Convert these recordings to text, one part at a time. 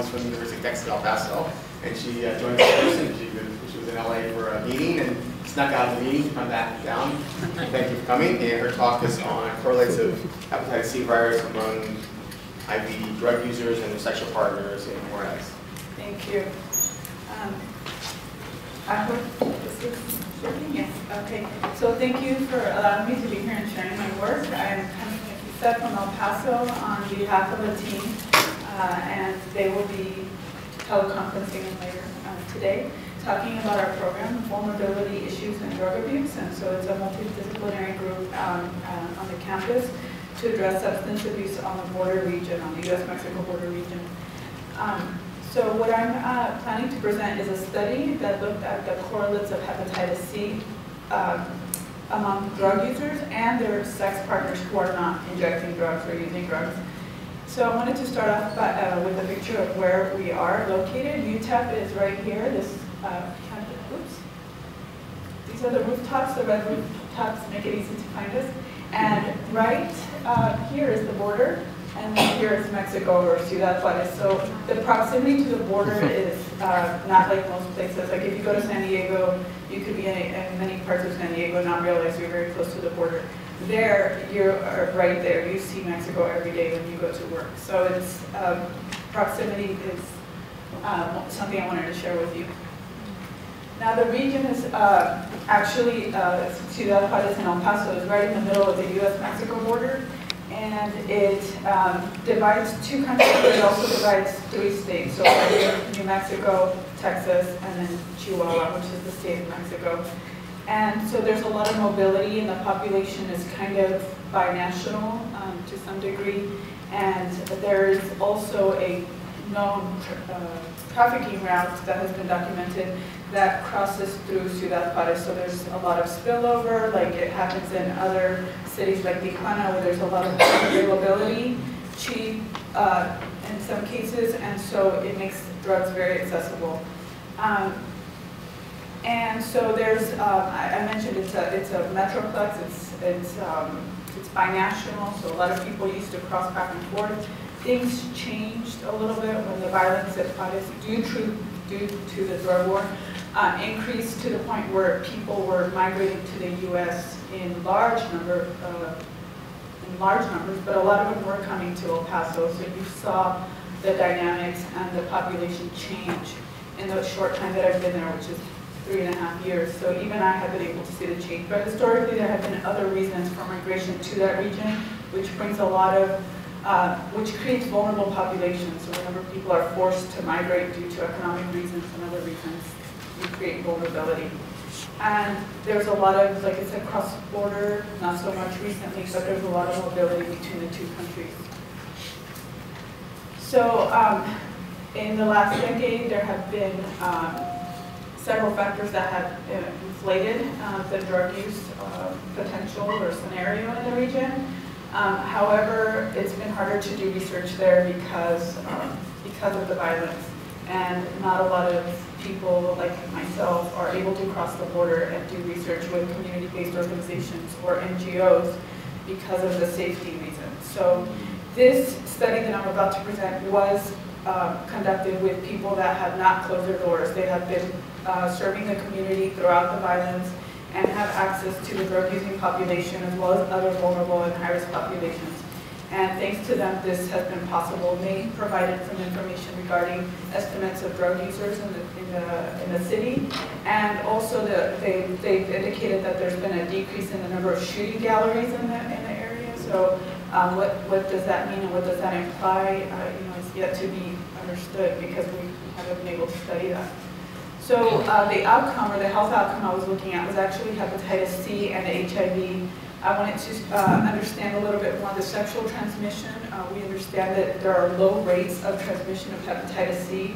comes from the University of Texas, El Paso, and she joined us in person. She was in LA for a meeting and snuck out of the meeting to come back down. Thank you for coming. And her talk is on correlates of hepatitis C virus among IV drug users and their sexual partners in Juarez. Thank you. I hope this is working. Yes. Okay. So thank you for allowing me to be here and sharing my work. I'm coming, like you said, from El Paso on behalf of a team, and they will be teleconferencing later today, talking about our program, Vulnerability Issues and Drug Abuse. And so it's a multidisciplinary group on the campus to address substance abuse on the border region, on the U.S.-Mexico border region. So what I'm planning to present is a study that looked at the correlates of hepatitis C among drug users and their sex partners who are not injecting drugs or using drugs. So I wanted to start off with a picture of where we are located. UTEP is right here. This oops. These are the rooftops. The red rooftops make it easy to find us. And right here is the border. And then here is Mexico or Ciudad Juarez. So the proximity to the border is not like most places. Like if you go to San Diego, you could be in many parts of San Diego and not realize you're very close to the border. There, you're right there. You see Mexico every day when you go to work. So it's proximity is something I wanted to share with you. Now the region is actually Ciudad Juarez and El Paso is right in the middle of the U.S.-Mexico border. And it divides two countries, but it also divides three states. So New Mexico, Texas, and then Chihuahua, which is the state of Mexico. And so there's a lot of mobility, and the population is kind of binational to some degree. And there is also a known trafficking route that has been documented that crosses through Ciudad Juarez. So there's a lot of spillover, like it happens in other cities like Tijuana, where there's a lot of availability, cheap in some cases, and so it makes drugs very accessible. And so there's, I mentioned it's a metroplex. It's binational, so a lot of people used to cross back and forth. Things changed a little bit when the violence at Juarez, due to the drug war, increased to the point where people were migrating to the U.S. in large numbers, but a lot of them were coming to El Paso. So you saw the dynamics and the population change in the short time that I've been there, which is 3.5 years. So even I have been able to see the change. But historically, there have been other reasons for migration to that region, which brings a lot of which creates vulnerable populations. So whenever people are forced to migrate due to economic reasons and other reasons, you create vulnerability. And there's a lot of, like I said, cross-border, not so much recently, but there's a lot of mobility between the two countries. So in the last decade, there have been several factors that have inflated the drug use potential or scenario in the region. However, it's been harder to do research there because of the violence, and not a lot of people like myself are able to cross the border and do research with community-based organizations or NGOs because of the safety reasons. So this study that I'm about to present was conducted with people that have not closed their doors. They have been serving the community throughout the violence and have access to the drug-using population as well as other vulnerable and high-risk populations. And thanks to them, this has been possible. They provided some information regarding estimates of drug users in the city, and also they've indicated that there's been a decrease in the number of shooting galleries in the area. So what does that mean and what does that imply? It's yet to be understood because we haven't been able to study that. So the outcome, or the health outcome I was looking at, was actually hepatitis C and HIV. I wanted to understand a little bit more the sexual transmission. We understand that there are low rates of transmission of hepatitis C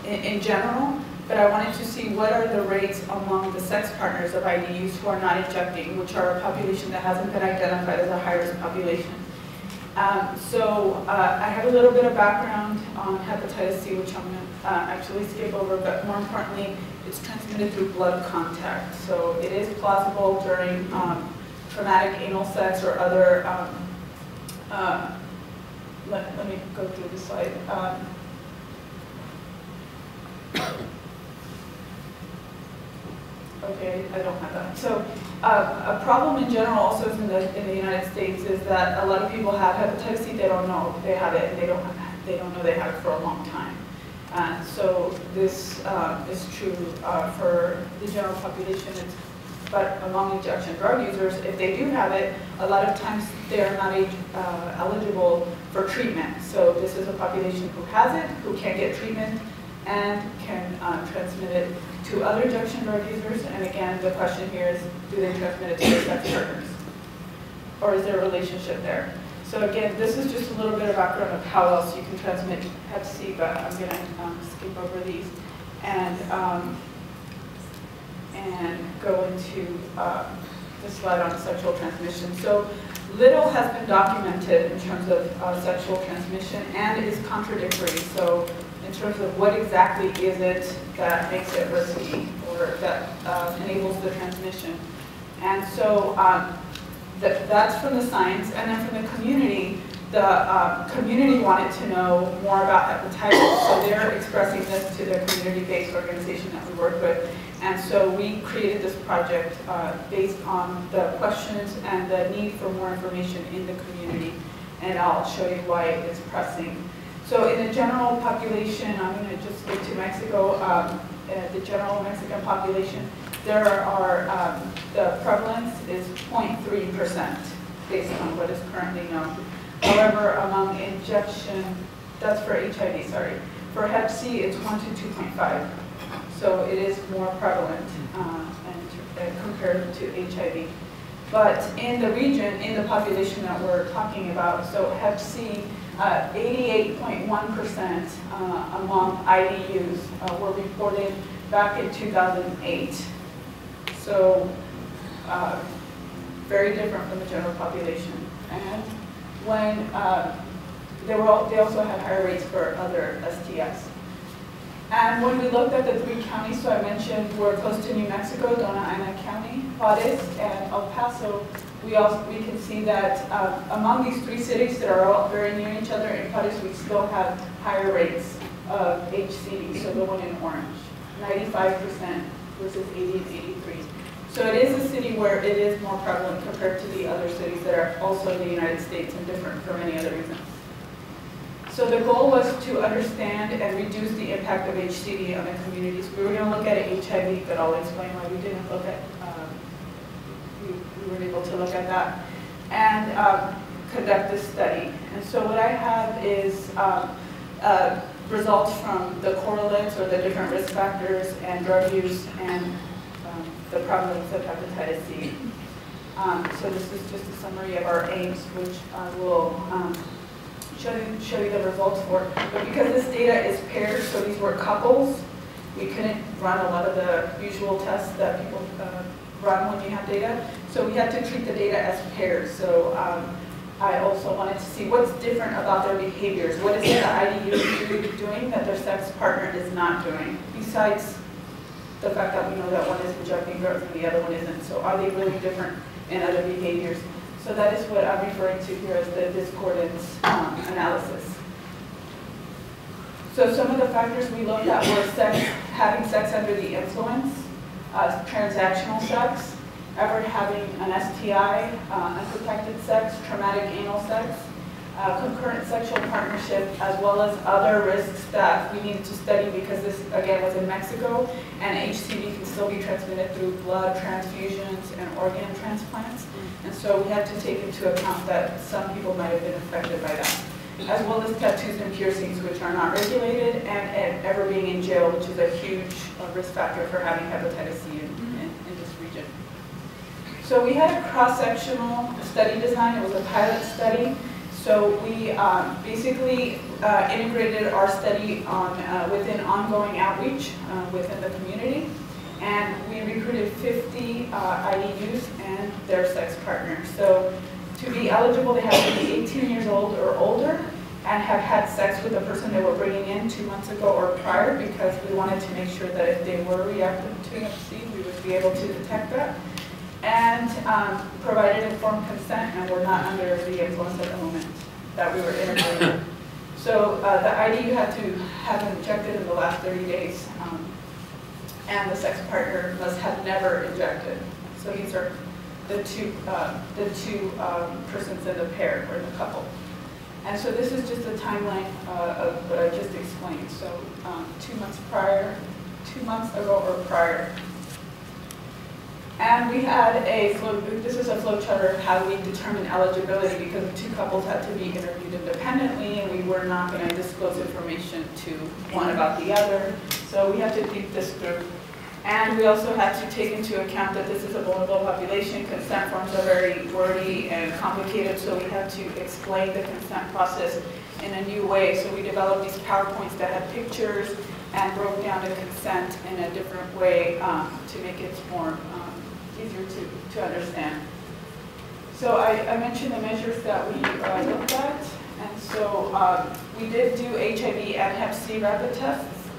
in general, but I wanted to see what are the rates among the sex partners of IDUs who are not injecting, which are a population that hasn't been identified as a high-risk population. I have a little bit of background on hepatitis C, which I'm going to actually skip over, but more importantly, it's transmitted through blood contact. So it is plausible during traumatic anal sex or other let me go through the slide. Okay, I don't have that. So a problem in general also is in the United States is that a lot of people have hepatitis C, they don't know they have it, and they don't know they have it for a long time. So this is true for the general population, but among injection drug users, if they do have it, a lot of times they are not eligible for treatment. So this is a population who has it, who can't get treatment, and can transmit it to other injection drug users. And again, the question here is, do they transmit it to their sex partners? Or is there a relationship there? So again, this is just a little bit of background of how else you can transmit Hep C, but I'm going to skip over these and go into the slide on sexual transmission. So little has been documented in terms of sexual transmission and is contradictory. So in terms of what exactly is it that makes it risky or that enables the transmission. And so that's from the science, and then from the community wanted to know more about hepatitis, so they're expressing this to the community-based organization that we work with. And so we created this project based on the questions and the need for more information in the community, and I'll show you why it's pressing. So in the general population, I'm going to just get to Mexico, the general Mexican population, there are, the prevalence is 0.3% based on what is currently known. However, among injection, that's for HIV, sorry. For Hep C, it's 1 to 2.5. So it is more prevalent and compared to HIV. But in the region, in the population that we're talking about, so Hep C, 88.1% among IDUs were reported back in 2008. So very different from the general population. And when they also had higher rates for other STIs. And when we looked at the 3 counties, so I mentioned we're close to New Mexico, Dona Ana County, Juarez, and El Paso, we can see that among these 3 cities that are all very near each other, in Juarez we still have higher rates of HCV, so the one in orange, 95% versus 80 and 83. So it is a city where it is more prevalent compared to the other cities that are also in the United States and different for many other reasons. So the goal was to understand and reduce the impact of HCV on the communities. We were going to look at HIV, but I'll explain why we didn't look at, we weren't able to look at that, and conduct this study. And so what I have is results from the correlates or the different risk factors and drug use and the prevalence of hepatitis C. So this is just a summary of our aims, which I will show you the results for. But because this data is paired, so these were couples, we couldn't run a lot of the usual tests that people run when you have data. So we had to treat the data as pairs. So I also wanted to see what's different about their behaviors. What is it that IDU is doing that their sex partner is not doing, besides the fact that we know that one is injecting drugs and the other one isn't. So are they really different in other behaviors? So that is what I'm referring to here as the discordance analysis. So some of the factors we looked at were sex, having sex under the influence, transactional sex, ever having an STI, unprotected sex, traumatic anal sex, concurrent sexual partnership, as well as other risks that we needed to study because this, again, was in Mexico, and HCV can still be transmitted through blood transfusions and organ transplants. And so we had to take into account that some people might have been affected by that, as well as tattoos and piercings, which are not regulated, and ever being in jail, which is a huge risk factor for having hepatitis C in this region. So we had a cross-sectional study design. It was a pilot study. So we basically integrated our study within ongoing outreach within the community. And we recruited 50 IDUs and their sex partners. So to be eligible, they have to be 18 years old or older and have had sex with the person they were bringing in 2 months ago or prior, because we wanted to make sure that if they were reactive to Hep C, we would be able to detect that. And provided informed consent, and we're not under the influence at the moment. that we were interviewing. So the ID you had to have injected in the last 30 days, and the sex partner must have never injected. So these are the two persons in the pair or the couple. And so this is just a timeline of what I just explained. So 2 months ago or prior. And we had this is a flow chart of how we determine eligibility, because the two couples had to be interviewed independently and we were not going to disclose information to one about the other. So we had to think this through. And we also had to take into account that this is a vulnerable population. Consent forms are very wordy and complicated, so we had to explain the consent process in a new way. So we developed these PowerPoints that had pictures and broke down the consent in a different way to make it more easier to understand. So I mentioned the measures that we looked at, and so we did do HIV and Hep C rapid tests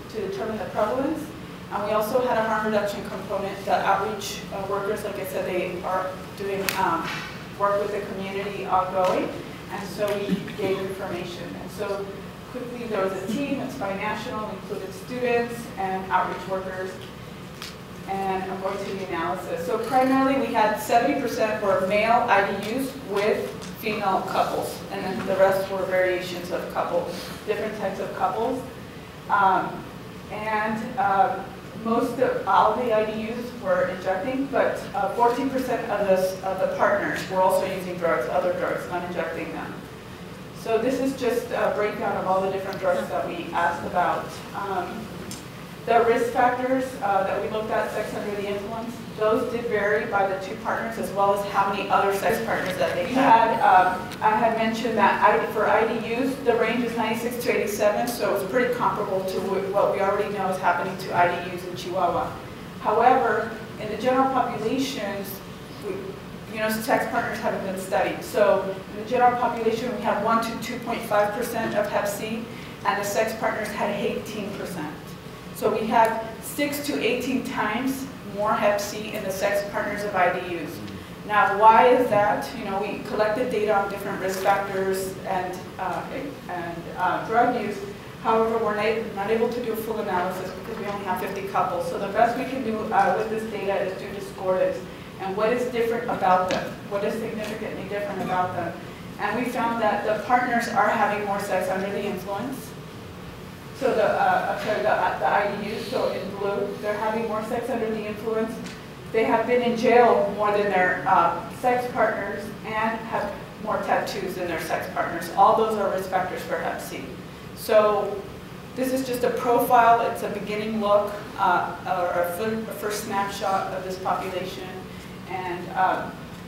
to determine the prevalence. And we also had a harm reduction component. The outreach workers, like I said, they are doing work with the community ongoing, and so we gave information. And so quickly, there was a team, it's binational, included students and outreach workers. And I'm going to the analysis. So primarily we had 70% were male IDUs with female couples, and then the rest were variations of couples, different types of couples. Most of all the IDUs were injecting, but 14% of the partners were also using drugs, other drugs, not injecting them. So this is just a breakdown of all the different drugs that we asked about. The risk factors that we looked at, sex under the influence, those did vary by the two partners as well as how many other sex partners that they had. I had mentioned that for IDUs, the range is 96 to 87, so it's pretty comparable to what we already know is happening to IDUs in Chihuahua. However, in the general populations, sex partners haven't been studied. So in the general population, we have 1 to 2.5% of Hep C, and the sex partners had 18%. So we have 6 to 18 times more Hep C in the sex partners of IDUs. Now, why is that? We collected data on different risk factors and drug use. However, we're not able to do a full analysis because we only have 50 couples. So the best we can do with this data is do discordance. And what is different about them? What is significantly different about them? And we found that the partners are having more sex under the influence. So the IDUs, so in blue, they're having more sex under the influence. They have been in jail more than their sex partners and have more tattoos than their sex partners. All those are risk factors for Hep C. So this is just a profile. It's a beginning look, or a first snapshot of this population. And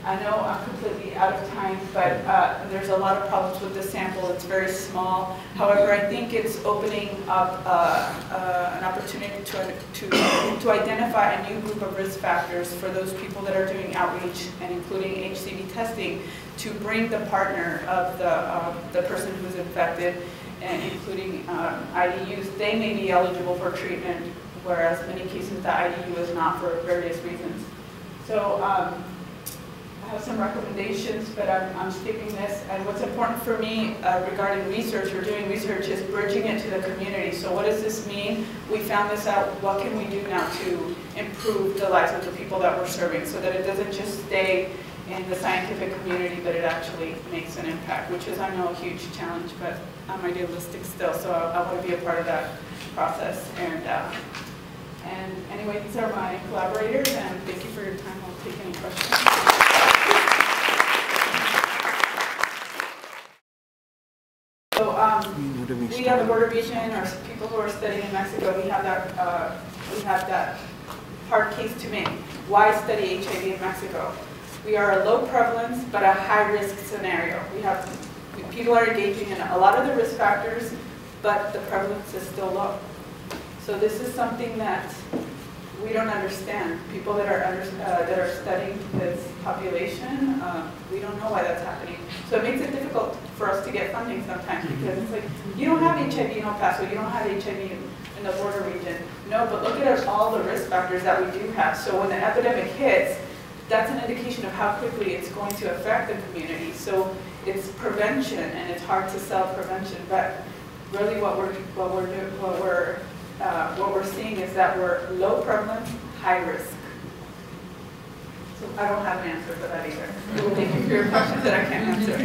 I know I'm completely out of time, but there's a lot of problems with this sample. It's very small. However, I think it's opening up an opportunity to identify a new group of risk factors for those people that are doing outreach and including HCV testing to bring the partner of the person who's infected, and including IDUs. They may be eligible for treatment, whereas in many cases the IDU is not for various reasons. So I have some recommendations, but I'm skipping this. And what's important for me regarding research or doing research is bridging it to the community. So what does this mean? We found this out. What can we do now to improve the lives of the people that we're serving so that it doesn't just stay in the scientific community, but it actually makes an impact, which is, I know, a huge challenge, but I'm idealistic still, so I want to be a part of that process. And anyway, these are my collaborators, and thank you for your time. I'll take any questions. So we have the border region, or people who are studying in Mexico, we have that hard case to make. Why study HIV in Mexico? We are a low prevalence, but a high risk scenario. People are engaging in a lot of the risk factors, but the prevalence is still low. So this is something that we don't understand. People that are studying this population, we don't know why that's happening. So it makes it difficult for us to get funding sometimes, because it's like, you don't have HIV in El Paso, you don't have HIV in the border region. No, but look at all the risk factors that we do have. So when the epidemic hits, that's an indication of how quickly it's going to affect the community. So it's prevention, and it's hard to sell prevention, but really what we're seeing is that we're low prevalence, high risk. So I don't have an answer for that either. Thank you for your questions that I can't answer.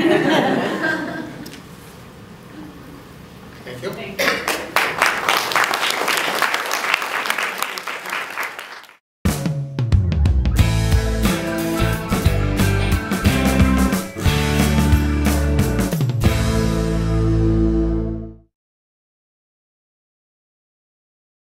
Thank you. Thank you.